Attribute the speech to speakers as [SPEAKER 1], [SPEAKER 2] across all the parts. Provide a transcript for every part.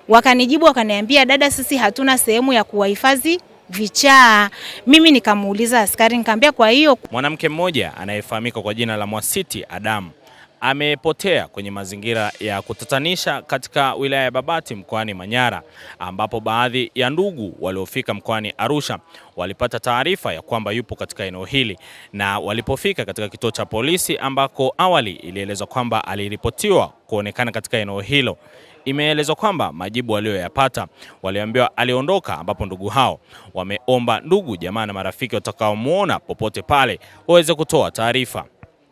[SPEAKER 1] Wakanijibu wakaniambia, dada, sisi hatuna sehemu ya kuwahifadhi vichaa. Mimi nikamuuliza askari, nikamwambia kwa hiyo.
[SPEAKER 2] Mwanamke mmoja anayefahamika kwa jina la Mwasiti Adam amepotea kwenye mazingira ya kutatanisha katika wilaya ya Babati mkoani Manyara, ambapo baadhi ya ndugu waliofika mkoani Arusha walipata taarifa ya kwamba yupo katika eneo hili, na walipofika katika kituo cha polisi ambako awali ilielezwa kwamba aliripotiwa kuonekana katika eneo hilo, imeelezwa kwamba majibu aliyoyapata waliambiwa aliondoka, ambapo ndugu hao wameomba ndugu, jamaa na marafiki watakaomuona popote pale waweze kutoa taarifa.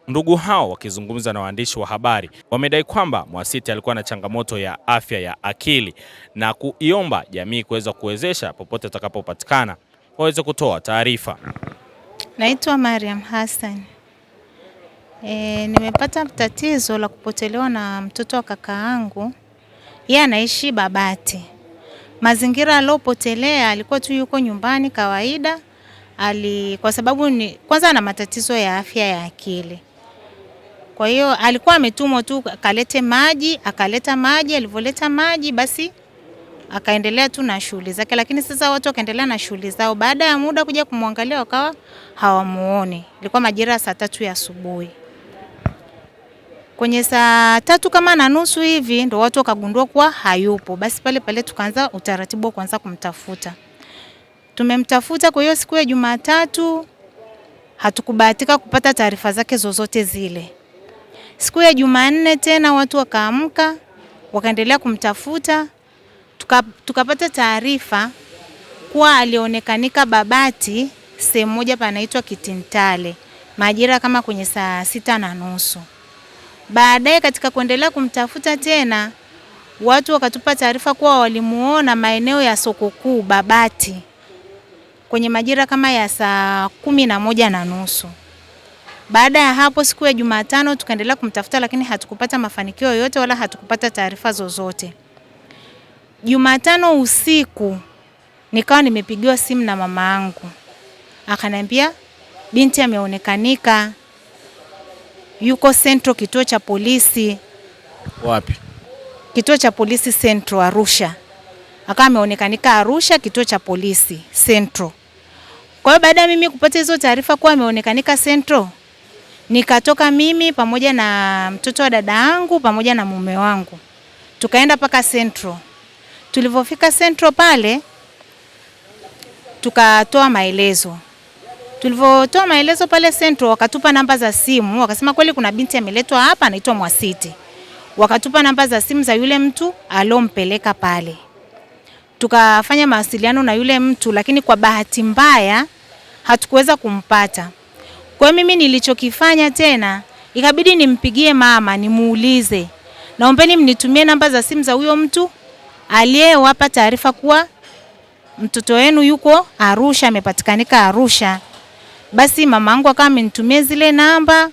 [SPEAKER 2] Ndugu hao wakizungumza na waandishi wa habari wamedai kwamba Mwasiti alikuwa na changamoto ya afya ya akili na kuiomba jamii kuweza kuwezesha popote atakapopatikana waweze kutoa taarifa.
[SPEAKER 1] Naitwa Mariam Hassan. Nimepata tatizo la kupotelewa na mtoto wa kakaangu. Yeye anaishi Babati. Mazingira aliyopotelea alikuwa tu yuko nyumbani kawaida. Kwa sababu kwanza ana matatizo ya afya ya akili. Kwa hiyo alikuwa ametumwa tu akalete maji, akaleta maji, alivoleta maji basi akaendelea tu na shughuli zake, lakini sasa watu wakaendelea na shughuli zao. Baada ya muda kuja kumwangalia wakawa hawamuoni. Ilikuwa majira ya saa 3 ya asubuhi. Kwenye saa 3:30 hivi ndo watu wakagundua kuwa hayupo. Basi pale pale tukaanza utaratibu wa kuanza kumtafuta. Tumemtafuta. Kwa hiyo siku ya Jumatatu hatukubahatika kupata taarifa zake zozote zile. Siku ya Jumanne tena watu wakaamka wakaendelea kumtafuta. Tukapata taarifa kuwa alionekanika Babati sehemu moja panaitwa Kitintale majira kama kwenye saa 6:30. Baadaye katika kuendelea kumtafuta tena watu wakatupa taarifa kuwa walimuona maeneo ya soko kuu Babati kwenye majira kama ya saa 11:30. Baada ya hapo siku ya Jumatano tukaendelea kumtafuta, lakini hatukupata mafanikio yoyote wala hatukupata taarifa zozote. Jumatano usiku nikawa nimepigiwa simu na mama yangu. Akaniambia binti ameonekanika, yuko Central kituo cha polisi.
[SPEAKER 2] Wapi?
[SPEAKER 1] Kituo cha polisi Central Arusha. Akawa ameonekanika Arusha kituo cha polisi Central. Kwa hiyo baada ya mimi kupata hizo taarifa kuwa ameonekanika Central, nikatoka mimi pamoja na mtoto wa dada yangu pamoja na mume wangu. Tukaenda paka Central. Tulipofika Central pale tukatoa maelezo. Tulivotoa maelezo pale Central wakatupa namba za simu, wakasema kweli kuna binti ameletwa hapa anaitwa Mwasiti. Wakatupa namba za simu za yule mtu alompeleka pale. Tukafanya mawasiliano na yule mtu, lakini kwa bahati mbaya hatukuweza kumpata. Kwa mimi nilichokifanya tena ikabidi nimpigie mama nimuulize, naombeni mnitumie namba za simu za huyo mtu aliyewapa taarifa kuwa mtoto wenu yuko Arusha, amepatikanika Arusha. Basi mama yangu akawa amenitumia zile namba.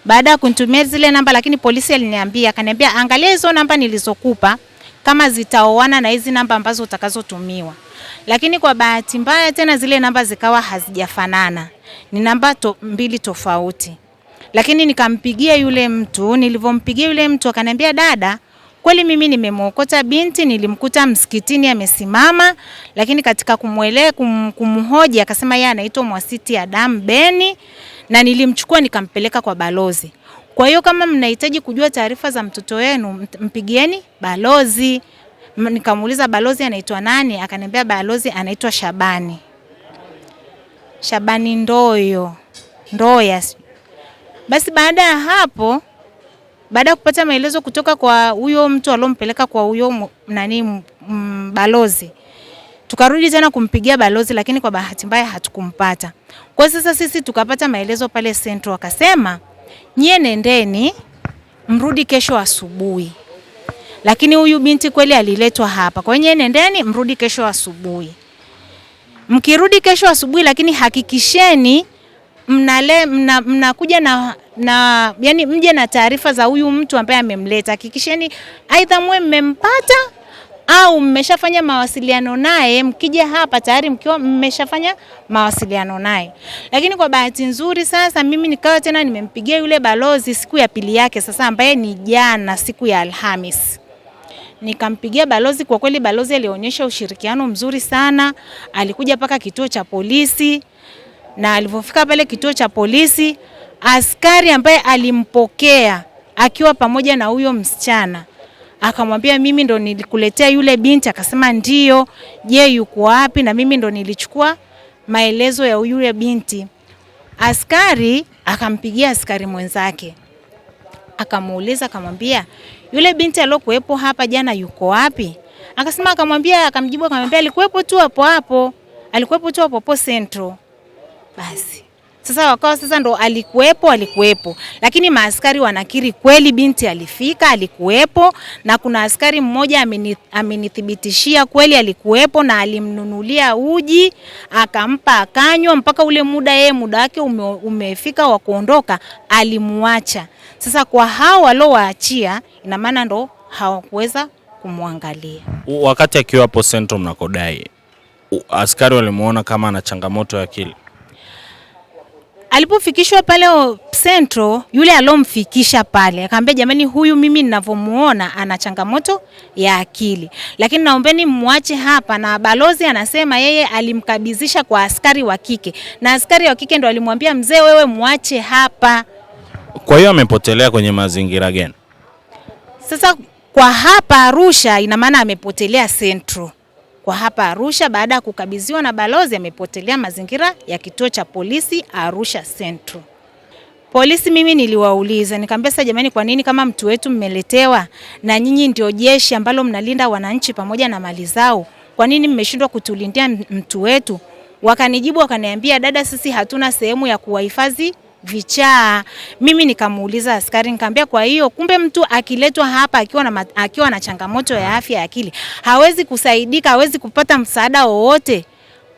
[SPEAKER 1] Baada ya kunitumia zile namba, lakini polisi akaniambia angalia hizo namba nilizokupa kama zitaoana na hizi namba ambazo utakazotumiwa. Lakini kwa bahati mbaya tena zile namba zikawa hazijafanana. Ni namba mbili tofauti. Lakini nikampigia yule mtu, nilivompigia yule mtu akaniambia dada, kweli mimi nimemwokota binti, nilimkuta msikitini amesimama, lakini katika kumhoji akasema yeye anaitwa Mwasiti Adam Beni na nilimchukua nikampeleka kwa balozi. Kwa hiyo kama mnahitaji kujua taarifa za mtoto wenu mpigieni balozi. Nikamuuliza balozi anaitwa nani? Akaniambia balozi anaitwa Shabani. Shabani Ndoya. Basi baada ya hapo, baada ya kupata maelezo kutoka kwa huyo mtu alompeleka kwa huyo balozi, tukarudi tena kumpigia balozi, lakini kwa bahati mbaya hatukumpata. Kwa sasa sisi tukapata maelezo pale Central, wakasema nyie nendeni mrudi kesho asubuhi. Lakini huyu binti kweli aliletwa hapa. Kwa hiyo nendeni mrudi kesho asubuhi. Mkirudi kesho asubuhi, lakini hakikisheni mnakuja na yani mje na taarifa za huyu mtu ambaye amemleta. Hakikisheni aidha mwe mmempata au mmeshafanya mawasiliano naye. Mkija hapa tayari mkiwa mmeshafanya mawasiliano naye. Lakini kwa bahati nzuri sasa mimi nikawa tena nimempigia yule balozi siku ya pili yake sasa, ambaye ni jana siku ya Alhamis. Nikampigia balozi, kwa kweli balozi alionyesha ushirikiano mzuri sana. Alikuja paka kituo cha polisi, na alipofika pale kituo cha polisi, askari ambaye alimpokea akiwa pamoja na huyo msichana akamwambia, mimi ndo nilikuletea yule binti. Akasema ndio. Je, yuko wapi? Na mimi ndo nilichukua maelezo ya yule binti. Askari akampigia askari mwenzake, akamuuliza, akamwambia, yule binti aliyokuepo hapa jana yuko wapi? Akasema, akamjibu akamwambia, alikuepo tu hapo, alikuepo tu hapo Central. Basi sasa wakawa sasa ndo alikuepo, lakini maaskari wanakiri kweli binti alifika, alikuepo, na kuna askari mmoja amenithibitishia kweli alikuepo, na alimnunulia uji akampa akanywa, mpaka ule muda wake umefika wa kuondoka alimuacha. Sasa kwa hao waliowaachia, ina maana ndo hawakuweza kumwangalia.
[SPEAKER 2] Wakati akiwa hapo Central mnakodai, askari walimuona kama ana changamoto ya akili?
[SPEAKER 1] Alipofikishwa pale Central, yule alomfikisha pale akamwambia, jamani, huyu mimi ninavyomuona ana changamoto ya akili, lakini naombeni muache hapa. Na balozi anasema yeye alimkabidhisha kwa askari wa kike, na askari wa kike ndo alimwambia, mzee, wewe muache hapa.
[SPEAKER 2] Kwa hiyo amepotelea kwenye mazingira gani?
[SPEAKER 1] Sasa kwa hapa Arusha ina maana amepotelea Central. Kwa hapa Arusha baada ya kukabidhiwa na balozi amepotelea mazingira ya kituo cha polisi Arusha Central. Polisi mimi niliwauliza, nikamwambia, sasa jamani, kwa nini kama mtu wetu mmeletewa na nyinyi ndio jeshi ambalo mnalinda wananchi pamoja na mali zao, kwa nini mmeshindwa kutulindia mtu wetu? Wakanijibu wakaniambia, dada, sisi hatuna sehemu ya kuwahifadhi vichaa. Mimi nikamuuliza askari, nikamwambia, kwa hiyo kumbe mtu akiletwa hapa akiwa na changamoto ya afya ya akili hawezi kusaidika, hawezi kupata msaada wowote?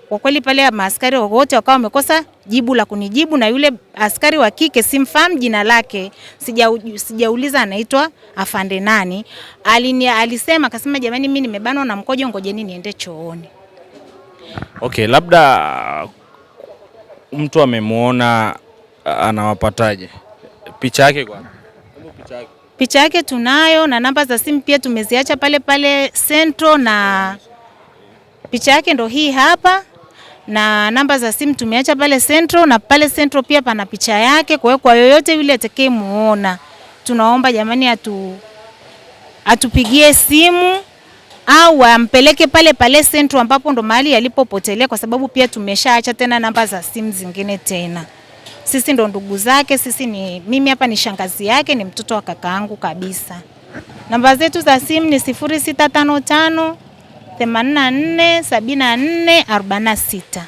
[SPEAKER 1] Kwa kweli pale maaskari wote wakawa wamekosa jibu la kunijibu, na yule askari wa kike simfahamu jina lake, sijauliza anaitwa afande nani, akasema, jamani, mimi nimebanwa na mkojo, ngojeni niende chooni.
[SPEAKER 2] Okay, labda mtu amemuona, anawapataje? Picha yake kwa?
[SPEAKER 1] Picha yake tunayo, na namba za simu pia tumeziacha pale Central, na picha yake ndo hii hapa, na namba za simu tumeacha pale Central, na pale Central pia pana picha yake. Kwa hiyo kwa yoyote yule atakayemuona, tunaomba jamani atupigie simu au ampeleke pale Central ambapo ndo mahali alipopotelea, kwa sababu pia tumeshaacha tena namba za simu zingine tena. Sisi ndo ndugu zake, mimi hapa ni shangazi yake, ni mtoto wa kakaangu kabisa. Namba zetu za simu ni 0655 84 74 46.